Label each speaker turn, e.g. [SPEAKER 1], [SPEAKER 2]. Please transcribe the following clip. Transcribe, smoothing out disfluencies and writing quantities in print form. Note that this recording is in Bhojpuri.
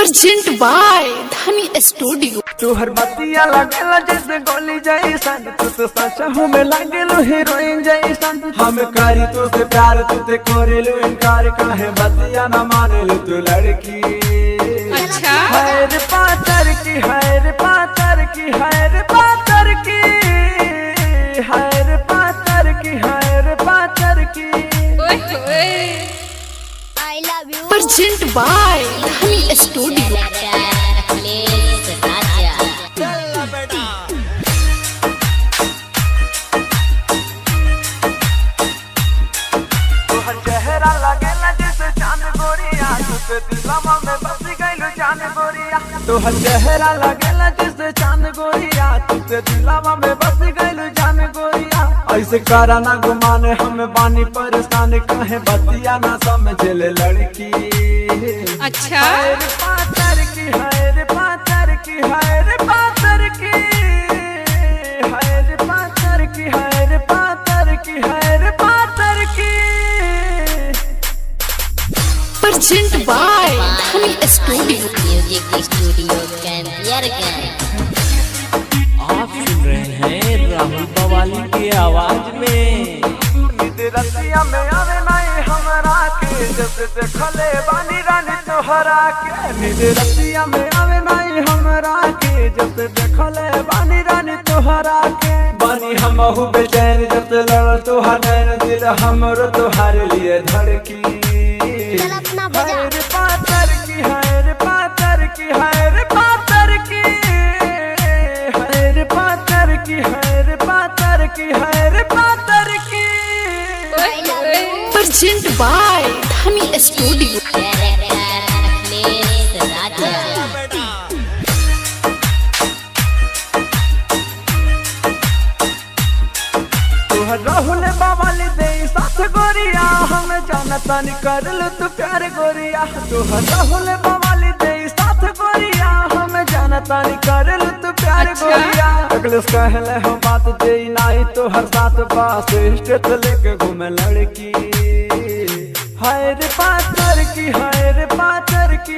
[SPEAKER 1] Present by Dhani studio.
[SPEAKER 2] तुहर बतिया लगेला जैसे गोली जैसन, तू तो सच में लागेलो हीरोइन जैसन। हम करी तो से प्यार तुते करेलू इनकार, काहे बतिया न मानेलू तू लड़की।
[SPEAKER 1] अच्छा
[SPEAKER 2] हैर पातर की, हैर पातर की, हैर पातर की, हैर पातर की, हैर पातर की।
[SPEAKER 1] Present by Dhani studio.
[SPEAKER 2] चेहरा लगेला जैसे चांद गोरिया, तुझे दिलवा में बस गइलू जान गोरिया। तोहर चेहरा लगेला जैसे चांद गोरिया, तुझे दिलवा में बस गइलू जान गोरिया। ऐसे करा ना गुमाने, हम बानी परेशान, कहे बतिया ना समझे ले लड़की।
[SPEAKER 1] अच्छा
[SPEAKER 2] हैर पातर की, हैर पातर की, हैर पातर की, हैर पातर की, हैर पातर की, हैर पातर की।
[SPEAKER 1] Present by Dhani studio.
[SPEAKER 3] Music studio कैंपियर कैंप।
[SPEAKER 4] आप सुन रहे हैं राहुल बवाली की आवाज में।
[SPEAKER 2] रतिया में आवे नहीं हमरा के, जब देखले बानी रानी तोहरा के। निद रतिया में आवे नहीं हमरा के, जब देखले बानी रानी तोहरा के। बानी हमहु बेचैन जब लड़ तोहर नैन, दिल हमरो तोहर लिए धड़की। हैर पातर की, हैर पातर की, हैर पातर की, हैर पातर की, हैर पातर की, हैर पातर की।
[SPEAKER 1] Present by Dhani studio.
[SPEAKER 2] Rahul बावाली दे साथ गोरिया, हम जानता नहीं कर लो तू प्यार गोरिया। तोहर राहुल बावाली दे साथ गोरिया, हम जानता नहीं कर लो तू प्यार गोरिया। अगले कहले हम बात दे नहीं तो हर साथ पास स्टेट लेके घूमे लड़की। हैर पातर की, हैर पातर की,